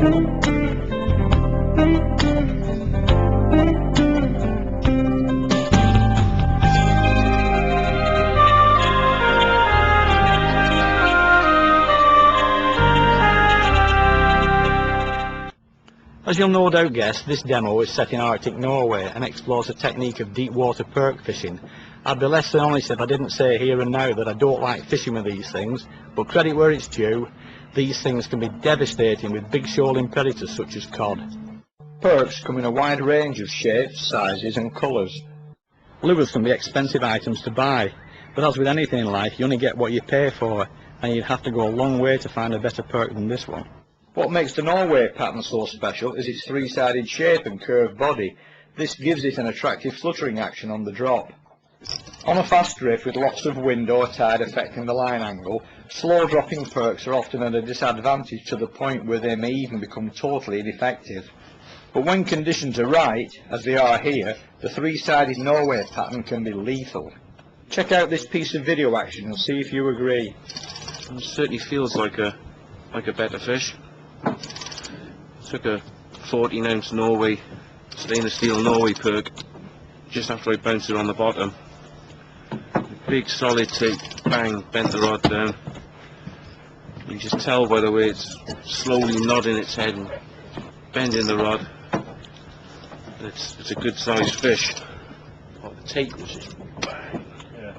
As you'll no doubt guess, this demo is set in Arctic Norway and explores a technique of deep water perk fishing. I'd be less than honest if I didn't say here and now that I don't like fishing with these things, but credit where it's due, these things can be devastating with big shoaling predators such as cod. Perks come in a wide range of shapes, sizes and colours. Lures can be expensive items to buy, but as with anything in life, you only get what you pay for, and you'd have to go a long way to find a better perk than this one. What makes the Norway pattern so special is its three-sided shape and curved body. This gives it an attractive fluttering action on the drop. On a fast drift with lots of wind or tide affecting the line angle, slow dropping perks are often at a disadvantage to the point where they may even become totally ineffective. But when conditions are right, as they are here, the three-sided Norway pattern can be lethal. Check out this piece of video action and see if you agree. It certainly feels like a better fish. Took a 14-ounce Norway, stainless steel Norway perk just after I bounced it on the bottom. A big solid take, bang, bent the rod down. You can just tell by the way it's slowly nodding its head and bending the rod. It's a good sized fish. Oh, the take was just bang. Yeah.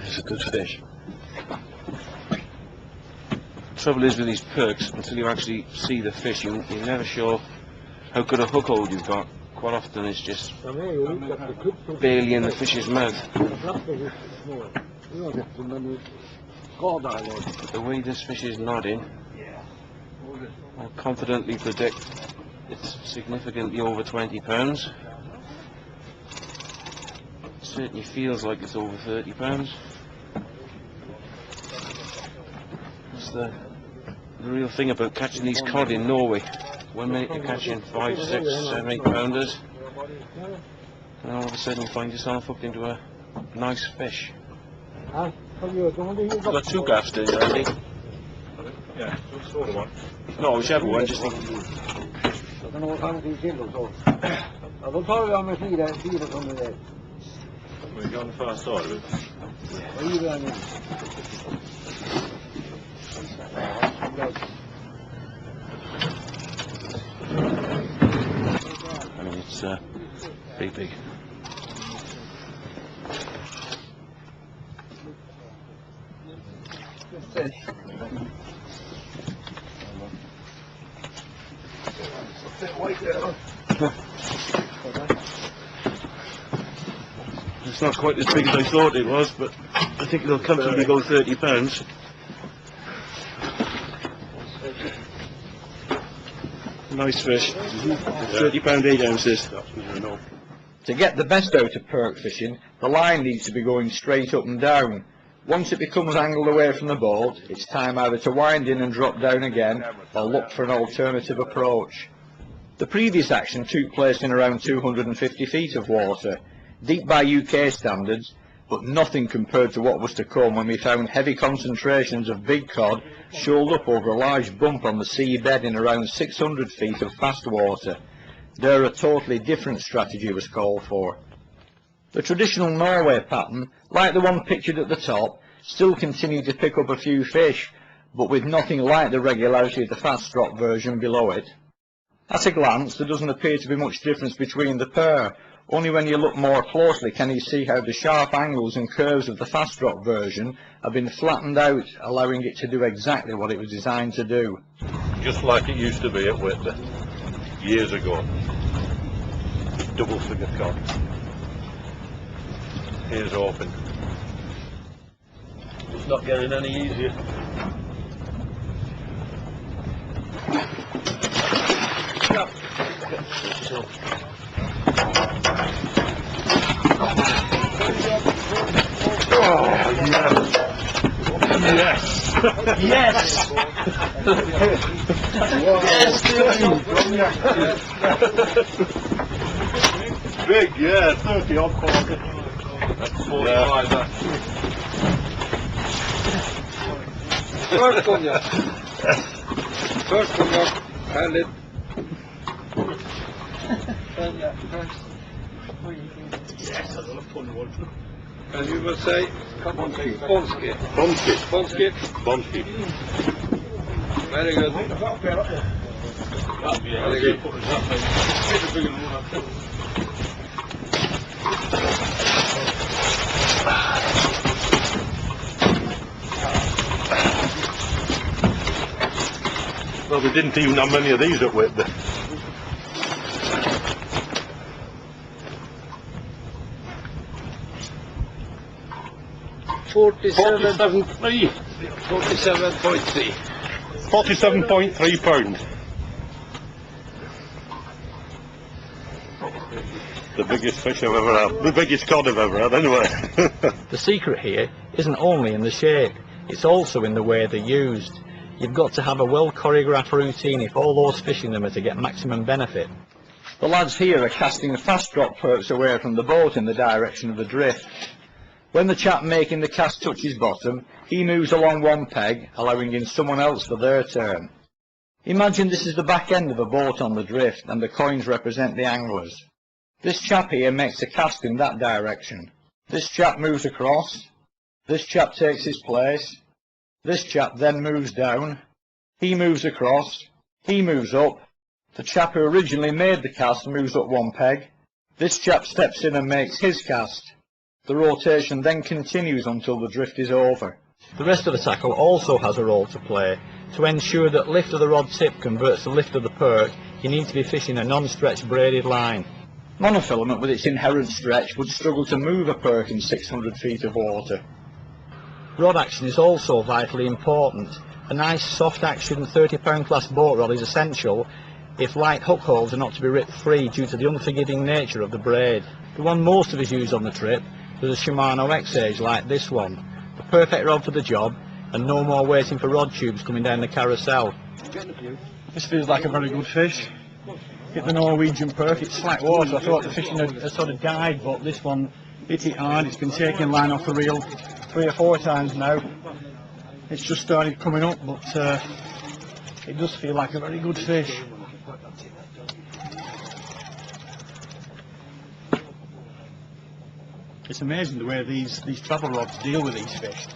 It's a good fish. The trouble is with these perks, until you actually see the fish, you're never sure how good a hook hold you've got. Quite often it's just barely in the fish's mouth. But the way this fish is nodding, I'll confidently predict it's significantly over 20 pounds. It certainly feels like it's over 30 pounds. That's the real thing about catching these cod in Norway. 1 minute you're catching 5, 6, 7, 8 pounders, and all of a sudden you find yourself hooked into a nice fish. You've got 2 gaffs, do you, Andy? Yeah, sort of one. No, whichever one, just think. We're going the far side of it. I mean, it's pretty big. It's not quite as big as I thought it was, but I think it'll comfortably go 30 pounds. Nice fish. 30 pound 8 ounces. To get the best out of perk fishing, the line needs to be going straight up and down. Once it becomes angled away from the boat, it's time either to wind in and drop down again, or look for an alternative approach. The previous action took place in around 250 feet of water, deep by UK standards, but nothing compared to what was to come when we found heavy concentrations of big cod shoaled up over a large bump on the seabed in around 600 feet of fast water. There a totally different strategy was called for. The traditional Norway pattern, like the one pictured at the top, still continued to pick up a few fish, but with nothing like the regularity of the fast drop version below it. At a glance, there doesn't appear to be much difference between the pair. Only when you look more closely can you see how the sharp angles and curves of the fast drop version have been flattened out, allowing it to do exactly what it was designed to do. Just like it used to be at Whitby years ago. Double figure cod. Here's open. It's not getting any easier. Yes! Yes! Big, yeah, 30 odd quarter. That's 45, yeah. First one up, hand it. Yes, that's a fun one. And you will say, Bonsky. Bonsky. Bonsky. Bonsky. Very good. Very good. Well, we didn't even have many of these at Whitby. 47.3. 47.3 pounds. The biggest fish I've ever had. The biggest cod I've ever had, anyway. The secret here isn't only in the shape, it's also in the way they're used. You've got to have a well choreographed routine if all those fishing them are to get maximum benefit. The lads here are casting fast drop perks away from the boat in the direction of the drift. When the chap making the cast touches bottom, he moves along one peg, allowing in someone else for their turn. Imagine this is the back end of a boat on the drift and the coins represent the anglers. This chap here makes a cast in that direction. This chap moves across. This chap takes his place. This chap then moves down. He moves across. He moves up. The chap who originally made the cast moves up one peg. This chap steps in and makes his cast. The rotation then continues until the drift is over. The rest of the tackle also has a role to play. To ensure that lift of the rod tip converts to lift of the perk, you need to be fishing a non-stretched braided line. Monofilament with its inherent stretch would struggle to move a perk in 600 feet of water. Rod action is also vitally important. A nice soft action 30-pound class boat rod is essential if light hook holes are not to be ripped free due to the unforgiving nature of the braid. The one most of us use on the trip was a Shimano X-Age like this one. The perfect rod for the job and no more waiting for rod tubes coming down the carousel. This feels like a very good fish. Hit the Norwegian perk, it's slack water. I thought the fishing had sort of died, but this one hit it hard. It's been taking line off the reel 3 or 4 times now. It's just started coming up, but it does feel like a very good fish. It's amazing the way these travel rods deal with these fish.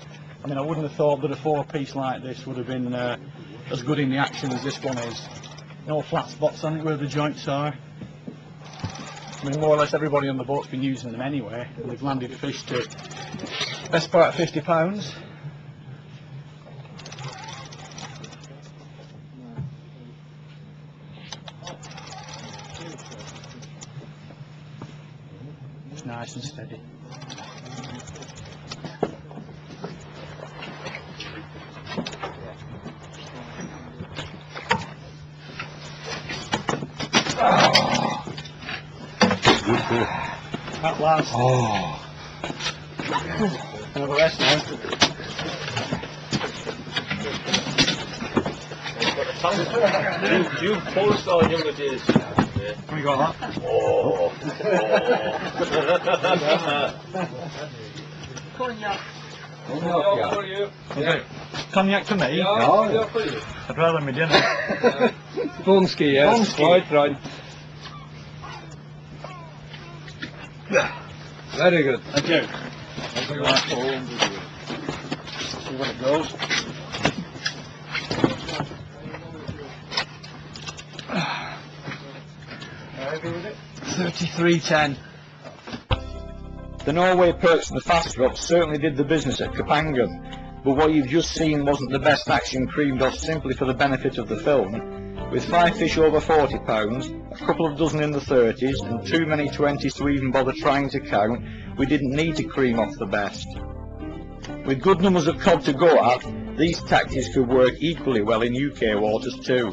I mean, I wouldn't have thought that a 4-piece like this would have been as good in the action as this one is. No flat spots on it where the joints are. I mean, more or less everybody on the boat's been using them anyway, and they've landed fish to best part of 50 pounds. It's nice and steady. At last. Oh. Another rest now. You post all your images. We got that. Oh. Cognac. Cognac for you. Okay. Cognac for me? Yeah, for you. I'd rather my dinner. Bonsky, yes. Bonsky. Quite right. Very good. Thank you. See what it goes. Happy with it? 33.10. The Norway perks and the fast drops certainly did the business at Kapangan, but what you've just seen wasn't the best action creamed off simply for the benefit of the film. With 5 fish over 40 pounds, a couple of dozen in the 30s, and too many 20s to even bother trying to count, we didn't need to cream off the best. With good numbers of cod to go at, these tactics could work equally well in UK waters too.